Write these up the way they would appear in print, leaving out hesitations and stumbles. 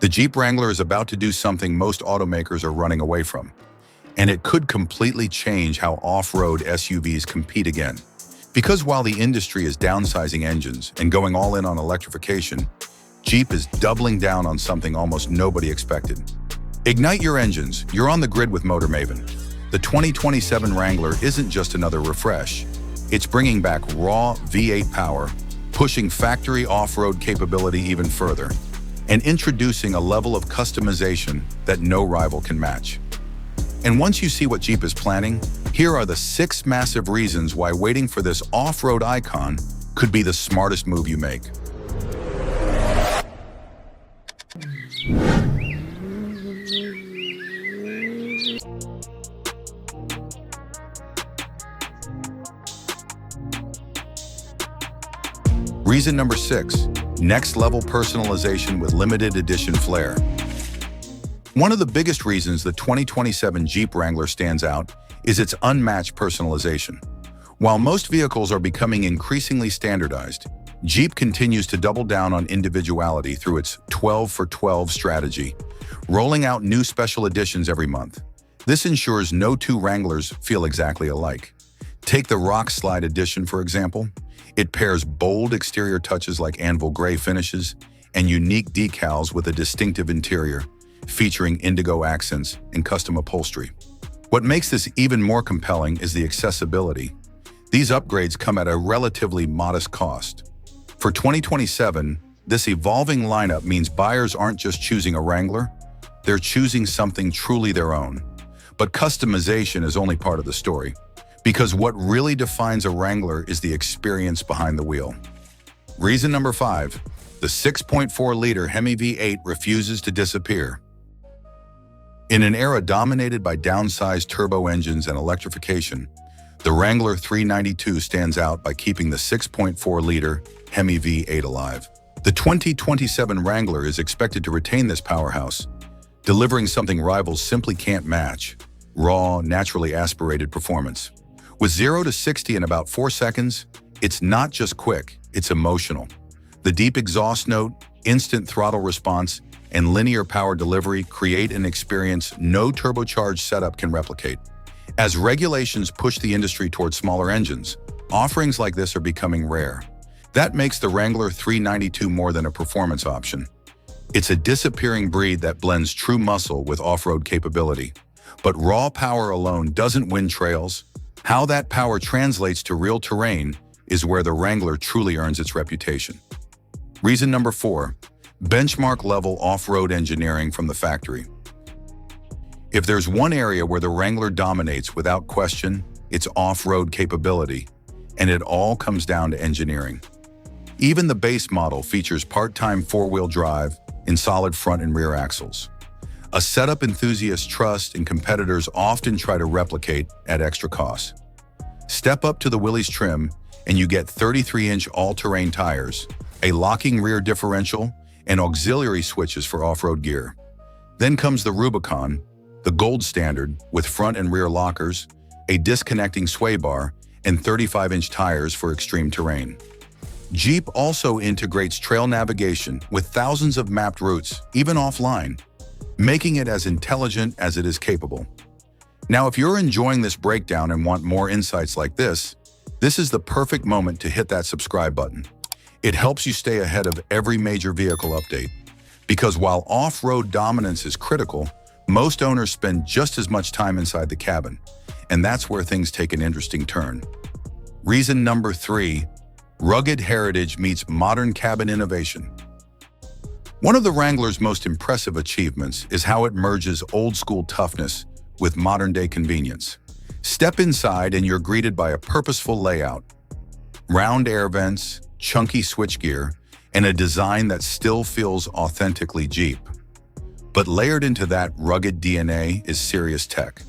The Jeep Wrangler is about to do something most automakers are running away from, and it could completely change how off-road SUVs compete again. Because while the industry is downsizing engines and going all in on electrification, Jeep is doubling down on something almost nobody expected. Ignite your engines, you're on the grid with Motor Maven. The 2027 Wrangler isn't just another refresh. It's bringing back raw V8 power, pushing factory off-road capability even further, and introducing a level of customization that no rival can match. And once you see what Jeep is planning, here are the 6 massive reasons why waiting for this off-road icon could be the smartest move you make. Reason number 6, next-level personalization with limited edition Flair. One of the biggest reasons the 2027 Jeep Wrangler stands out is its unmatched personalization. While most vehicles are becoming increasingly standardized, Jeep continues to double down on individuality through its 12 for 12 strategy, rolling out new special editions every month. This ensures no two Wranglers feel exactly alike. Take the Rock Slide Edition, for example. It pairs bold exterior touches like anvil gray finishes and unique decals with a distinctive interior, featuring indigo accents and custom upholstery. What makes this even more compelling is the accessibility. These upgrades come at a relatively modest cost. For 2027, this evolving lineup means buyers aren't just choosing a Wrangler, they're choosing something truly their own. But customization is only part of the story, because what really defines a Wrangler is the experience behind the wheel. Reason number 5, the 6.4-liter HEMI V8 refuses to disappear. In an era dominated by downsized turbo engines and electrification, the Wrangler 392 stands out by keeping the 6.4-liter HEMI V8 alive. The 2027 Wrangler is expected to retain this powerhouse, delivering something rivals simply can't match: raw, naturally aspirated performance. With 0 to 60 in about 4 seconds, it's not just quick, it's emotional. The deep exhaust note, instant throttle response, and linear power delivery create an experience no turbocharged setup can replicate. As regulations push the industry towards smaller engines, offerings like this are becoming rare. That makes the Wrangler 392 more than a performance option. It's a disappearing breed that blends true muscle with off-road capability. But raw power alone doesn't win trails. How that power translates to real terrain is where the Wrangler truly earns its reputation. Reason number 4, benchmark-level off-road engineering from the factory. If there's one area where the Wrangler dominates without question, it's off-road capability, and it all comes down to engineering. Even the base model features part-time 4-wheel drive in solid front and rear axles. A setup enthusiasts trust and competitors often try to replicate at extra cost. Step up to the Willys trim and you get 33-inch all-terrain tires, a locking rear differential, and auxiliary switches for off-road gear. Then comes the Rubicon, the gold standard with front and rear lockers, a disconnecting sway bar, and 35-inch tires for extreme terrain. Jeep also integrates trail navigation with thousands of mapped routes, even offline, making it as intelligent as it is capable. Now, if you're enjoying this breakdown and want more insights like this is the perfect moment to hit that subscribe button. It helps you stay ahead of every major vehicle update. Because while off-road dominance is critical, most owners spend just as much time inside the cabin, and that's where things take an interesting turn. Reason number 3, rugged heritage meets modern cabin innovation. One of the Wrangler's most impressive achievements is how it merges old-school toughness with modern-day convenience. Step inside and you're greeted by a purposeful layout, round air vents, chunky switchgear, and a design that still feels authentically Jeep. But layered into that rugged DNA is serious tech.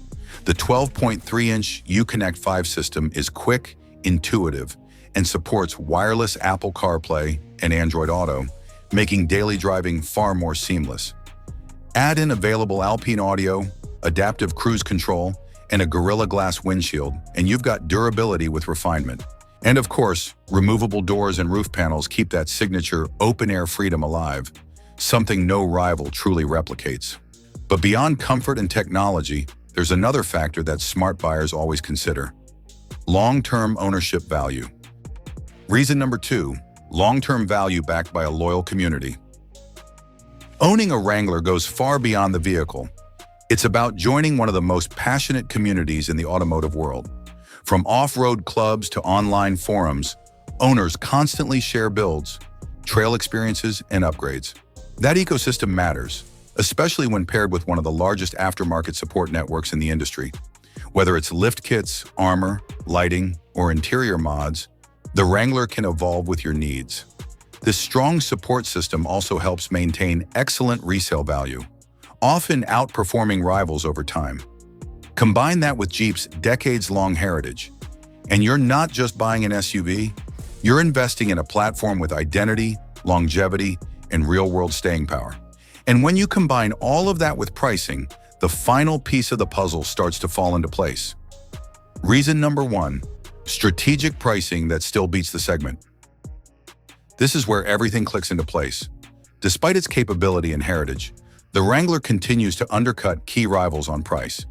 The 12.3-inch Uconnect 5 system is quick, intuitive, and supports wireless Apple CarPlay and Android Auto, making daily driving far more seamless. Add in available Alpine audio, adaptive cruise control, and a Gorilla Glass windshield, and you've got durability with refinement. And of course, removable doors and roof panels keep that signature open-air freedom alive. something no rival truly replicates. But beyond comfort and technology, there's another factor that smart buyers always consider: long-term ownership value. Reason number 2, long-term value backed by a loyal community. Owning a Wrangler goes far beyond the vehicle. It's about joining one of the most passionate communities in the automotive world. From off-road clubs to online forums, owners constantly share builds, trail experiences, and upgrades. That ecosystem matters, especially when paired with one of the largest aftermarket support networks in the industry. Whether it's lift kits, armor, lighting, or interior mods, the Wrangler can evolve with your needs. This strong support system also helps maintain excellent resale value, often outperforming rivals over time. Combine that with Jeep's decades-long heritage, and you're not just buying an SUV, you're investing in a platform with identity, longevity, and real-world staying power. And when you combine all of that with pricing, the final piece of the puzzle starts to fall into place. Reason number 1, strategic pricing that still beats the segment. This is where everything clicks into place. Despite its capability and heritage, the Wrangler continues to undercut key rivals on price.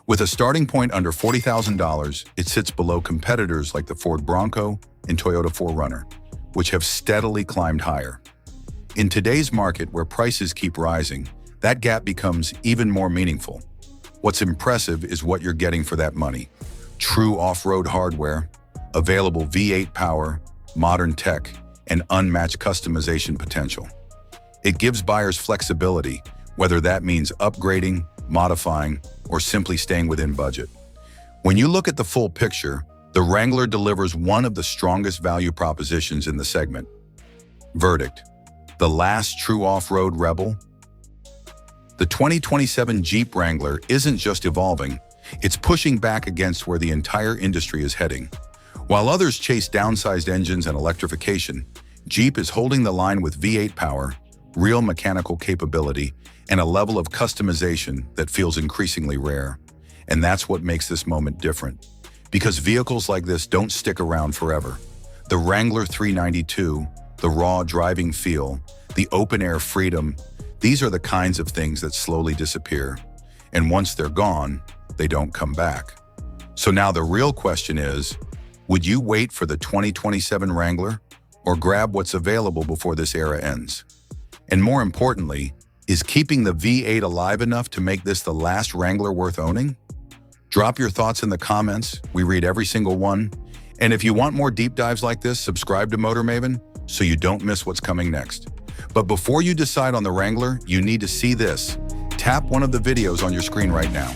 With a starting point under $40,000, it sits below competitors like the Ford Bronco and Toyota 4Runner, which have steadily climbed higher. In today's market where prices keep rising, that gap becomes even more meaningful. What's impressive is what you're getting for that money: true off-road hardware, available V8 power, modern tech, and unmatched customization potential. It gives buyers flexibility, whether that means upgrading, modifying, or simply staying within budget. When you look at the full picture, the Wrangler delivers one of the strongest value propositions in the segment. Verdict: the last true off-road rebel? The 2027 Jeep Wrangler isn't just evolving, it's pushing back against where the entire industry is heading. While others chase downsized engines and electrification, Jeep is holding the line with V8 power, real mechanical capability, and a level of customization that feels increasingly rare. And that's what makes this moment different. Because vehicles like this don't stick around forever. The Wrangler 392, the raw driving feel, the open-air freedom, these are the kinds of things that slowly disappear. And once they're gone, they don't come back. So now the real question is, would you wait for the 2027 Wrangler or grab what's available before this era ends? And more importantly, is keeping the V8 alive enough to make this the last Wrangler worth owning? Drop your thoughts in the comments. We read every single one. And if you want more deep dives like this, subscribe to Motor Maven so you don't miss what's coming next. But before you decide on the Wrangler, you need to see this. Tap one of the videos on your screen right now.